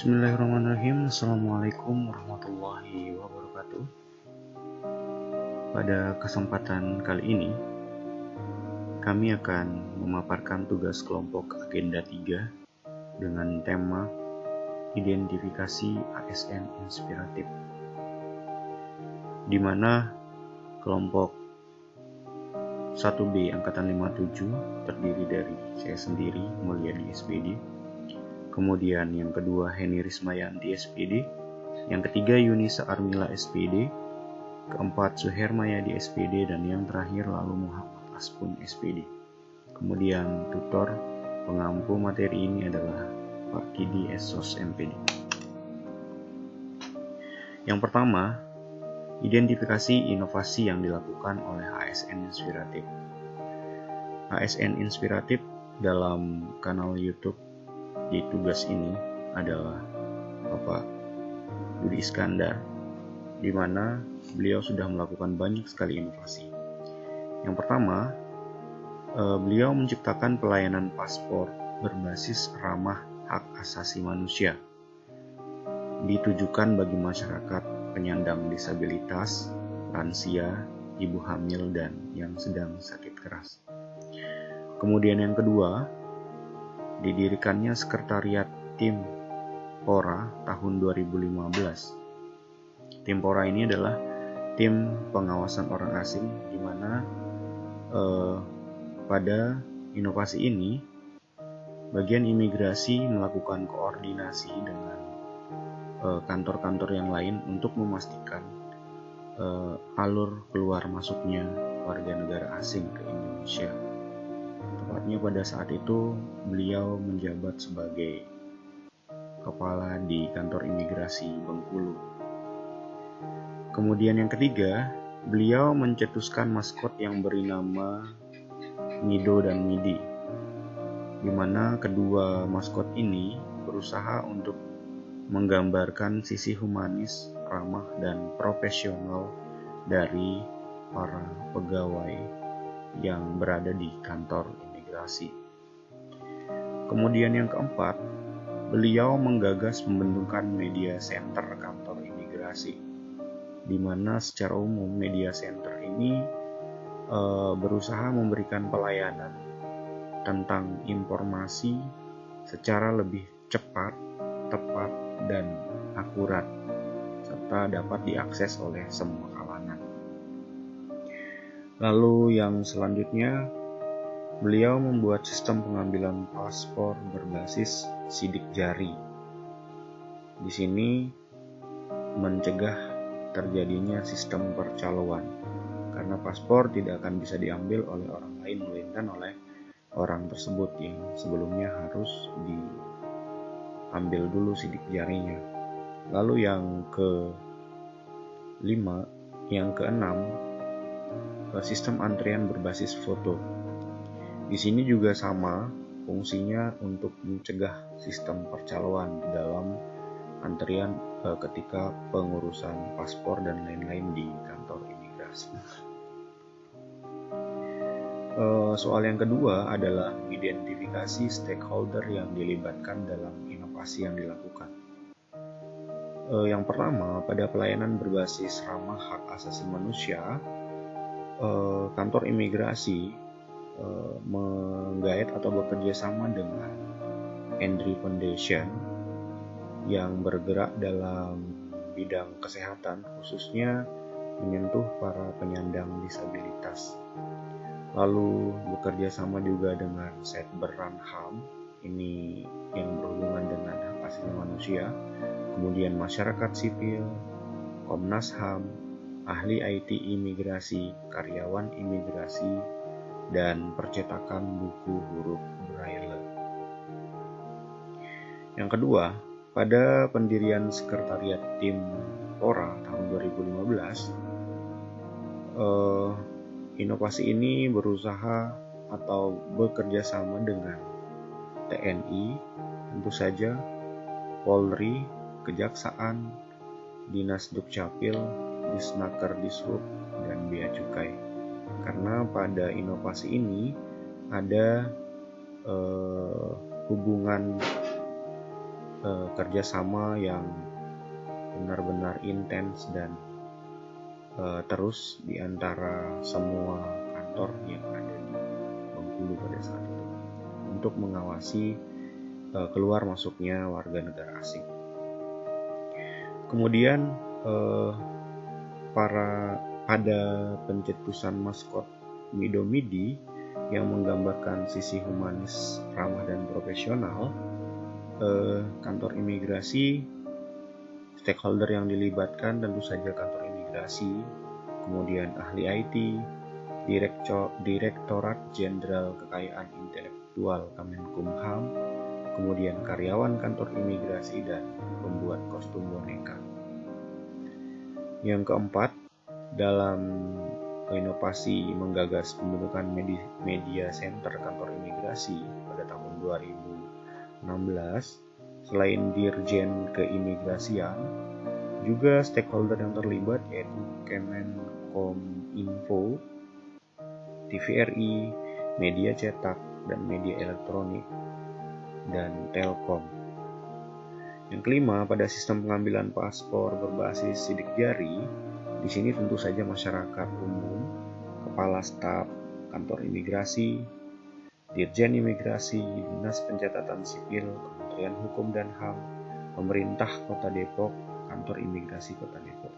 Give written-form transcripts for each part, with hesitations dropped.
Bismillahirrahmanirrahim. Assalamualaikum warahmatullahi wabarakatuh. Pada kesempatan kali ini, kami akan memaparkan tugas kelompok agenda 3 dengan tema identifikasi ASN inspiratif, di mana kelompok 1B Angkatan 57 terdiri dari saya sendiri, Mulyadi SPD, kemudian yang kedua Heni Rismayanti SPD, yang ketiga Yunisa Armila SPD, keempat Suhermayadi SPD, dan yang terakhir lalu Muhammad Aspun SPD. Kemudian tutor pengampu materi ini adalah Pak Kidi Esos MPD. Yang pertama, identifikasi inovasi yang dilakukan oleh ASN inspiratif. ASN inspiratif dalam kanal YouTube di tugas ini adalah Bapak Budi Iskandar, di mana beliau sudah melakukan banyak sekali inovasi. Yang pertama, beliau menciptakan pelayanan paspor berbasis ramah hak asasi manusia, ditujukan bagi masyarakat penyandang disabilitas, lansia, ibu hamil, dan yang sedang sakit keras. Kemudian yang kedua, didirikannya Sekretariat Tim PORA tahun 2015. Tim PORA ini adalah tim pengawasan orang asing, di mana pada inovasi ini bagian imigrasi melakukan koordinasi dengan kantor-kantor yang lain untuk memastikan alur keluar masuknya warga negara asing ke Indonesia. Tepatnya pada saat itu beliau menjabat sebagai kepala di kantor imigrasi Bengkulu. Kemudian yang ketiga, beliau mencetuskan maskot yang beri nama Mido dan Midi, di mana kedua maskot ini berusaha untuk menggambarkan sisi humanis, ramah, dan profesional dari para pegawai yang berada di kantor imigrasi. Kemudian yang keempat, beliau menggagas pembentukan media center kantor imigrasi, di mana secara umum media center ini berusaha memberikan pelayanan tentang informasi secara lebih cepat, tepat, dan akurat, serta dapat diakses oleh semua kalangan. Lalu yang selanjutnya, beliau membuat sistem pengambilan paspor berbasis sidik jari. Di sini mencegah terjadinya sistem percaloan, karena paspor tidak akan bisa diambil oleh orang lain melainkan oleh orang tersebut yang sebelumnya harus diambil dulu sidik jarinya. Lalu yang keenam, sistem antrian berbasis foto. Di sini juga sama fungsinya untuk mencegah sistem percaloan di dalam antrian ketika pengurusan paspor dan lain-lain di kantor imigrasi. Soal yang kedua adalah identifikasi stakeholder yang dilibatkan dalam inovasi yang dilakukan. Yang pertama, pada pelayanan berbasis ramah hak asasi manusia, kantor imigrasi menggait atau bekerja sama dengan Andri Foundation yang bergerak dalam bidang kesehatan, khususnya menyentuh para penyandang disabilitas. Lalu bekerja sama juga dengan Setberan HAM, ini yang berhubungan dengan hak asasi manusia, kemudian masyarakat sipil, Komnas HAM, ahli IT imigrasi, karyawan imigrasi, dan percetakan buku huruf Braille. Yang kedua, pada pendirian Sekretariat Tim PORA tahun 2015, inovasi ini berusaha atau bekerja sama dengan TNI, tentu saja, Polri, Kejaksaan, Dinas Dukcapil, Disnaker Dishub, dan Bea Cukai. Karena pada inovasi ini ada hubungan kerjasama yang benar-benar intens dan terus di antara semua kantor yang ada di Bengkulu pada saat itu untuk mengawasi keluar masuknya warga negara asing. Kemudian pada pencetusan maskot Mido-Midi yang menggambarkan sisi humanis, ramah dan profesional, kantor imigrasi, stakeholder yang dilibatkan tentu saja kantor imigrasi, kemudian ahli IT, Direktorat Jenderal Kekayaan Intelektual Kemenkumham, kemudian karyawan kantor imigrasi dan pembuat kostum boneka. Yang keempat, dalam inovasi menggagas pembentukan media center kantor imigrasi pada tahun 2016, selain Dirjen Keimigrasian, juga stakeholder yang terlibat yaitu Kemenkominfo, TVRI, media cetak dan media elektronik, dan Telkom. Yang kelima, pada sistem pengambilan paspor berbasis sidik jari, di sini tentu saja masyarakat umum, kepala staf kantor imigrasi, Dirjen Imigrasi, Dinas Pencatatan Sipil, Kementerian Hukum dan HAM, Pemerintah Kota Depok, Kantor Imigrasi Kota Depok.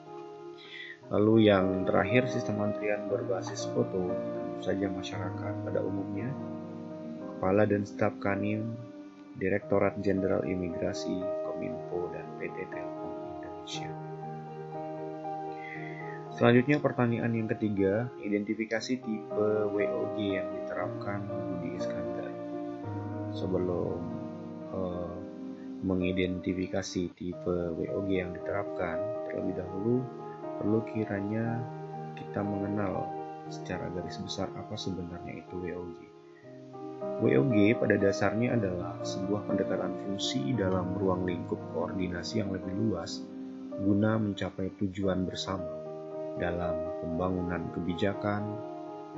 Lalu yang terakhir, sistem antrian berbasis foto, tentu saja masyarakat pada umumnya, Kepala dan Staf Kanwil, Direktorat Jenderal Imigrasi, Kominfo, dan PT Telkom Indonesia. Selanjutnya pertanyaan yang ketiga, identifikasi tipe WOG yang diterapkan Budi Iskandar. Sebelum mengidentifikasi tipe WOG yang diterapkan, terlebih dahulu perlu kiranya kita mengenal secara garis besar apa sebenarnya itu WOG. WOG pada dasarnya adalah sebuah pendekatan fungsi dalam ruang lingkup koordinasi yang lebih luas guna mencapai tujuan bersama dalam pembangunan kebijakan,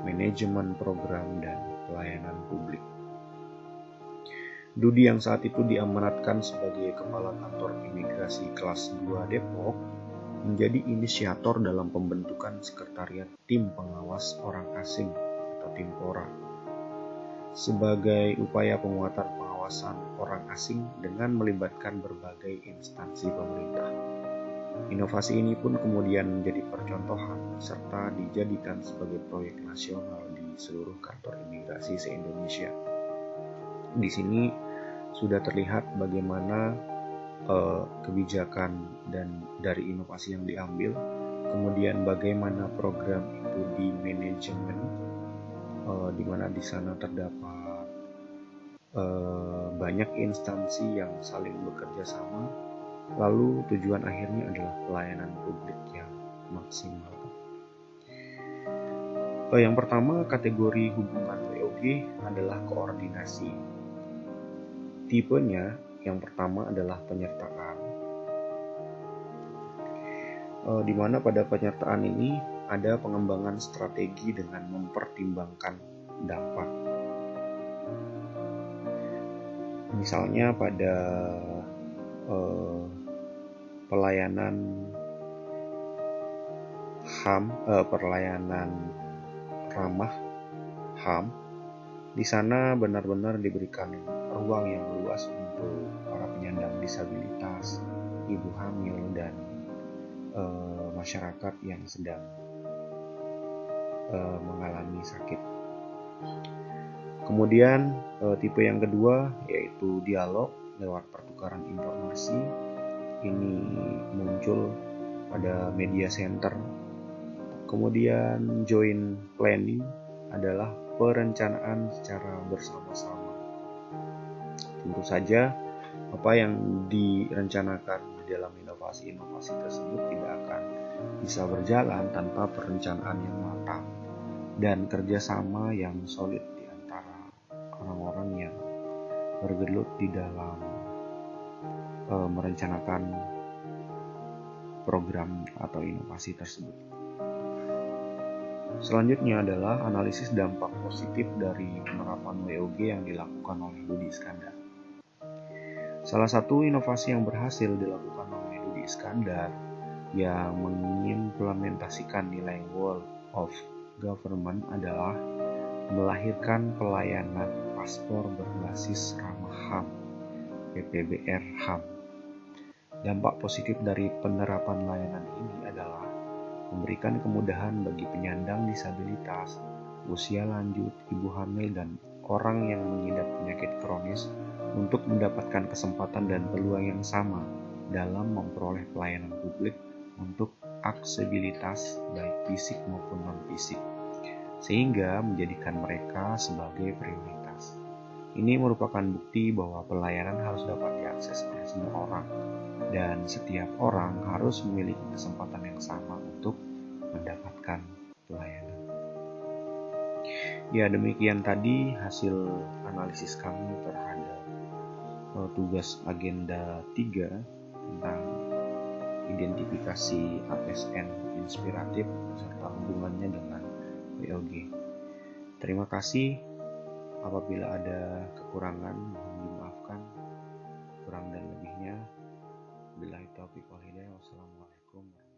manajemen program, dan pelayanan publik. Dudi yang saat itu diamanatkan sebagai Kepala Kantor Imigrasi Kelas 2 Depok menjadi inisiator dalam pembentukan Sekretariat Tim Pengawas Orang Asing atau Timpora sebagai upaya penguatan pengawasan orang asing dengan melibatkan berbagai instansi pemerintah. Inovasi ini pun kemudian menjadi percontohan serta dijadikan sebagai proyek nasional di seluruh kantor imigrasi se-Indonesia. Di sini sudah terlihat bagaimana kebijakan dan dari inovasi yang diambil, kemudian bagaimana program itu di manajemen, di mana di sana terdapat banyak instansi yang saling bekerja sama, lalu tujuan akhirnya adalah pelayanan publik yang maksimal. Yang pertama, kategori hubungan WOG adalah koordinasi. Tipenya yang pertama adalah penyertaan, di mana pada penyertaan ini ada pengembangan strategi dengan mempertimbangkan dampak. Misalnya pada pelayanan HAM, pelayanan ramah HAM, di sana benar-benar diberikan ruang yang luas untuk para penyandang disabilitas, ibu hamil, dan masyarakat yang sedang mengalami sakit. Kemudian tipe yang kedua yaitu dialog lewat pertukaran informasi. Ini muncul pada media center. Kemudian joint planning adalah perencanaan secara bersama-sama. Tentu saja apa yang direncanakan di dalam inovasi-inovasi tersebut tidak akan bisa berjalan tanpa perencanaan yang matang dan kerjasama yang solid di antara orang-orang yang bergelut di dalam merencanakan program atau inovasi tersebut. Selanjutnya adalah analisis dampak positif dari penerapan WOG yang dilakukan oleh Budi Iskandar. Salah satu inovasi yang berhasil dilakukan oleh Dudi Iskandar yang mengimplementasikan nilai World of Government adalah melahirkan pelayanan paspor berbasis ramah HAM, PPBR HAM. Dampak positif dari penerapan layanan ini adalah memberikan kemudahan bagi penyandang disabilitas, usia lanjut, ibu hamil, dan orang yang mengidap penyakit kronis untuk mendapatkan kesempatan dan peluang yang sama dalam memperoleh pelayanan publik untuk aksesibilitas baik fisik maupun non-fisik, sehingga menjadikan mereka sebagai prioritas. Ini merupakan bukti bahwa pelayanan harus dapat diakses oleh semua orang, dan setiap orang harus memiliki kesempatan yang sama untuk mendapatkan pelayanan. Ya, demikian tadi hasil analisis kami terhadap tugas agenda 3 tentang identifikasi ASN inspiratif serta hubungannya dengan WLG. Terima kasih. Apabila ada kekurangan, mohon dimaafkan. Kurang dan lebihnya, billahi taufiq wal hidayah. Wassalamualaikum warahmatullahi wabarakatuh.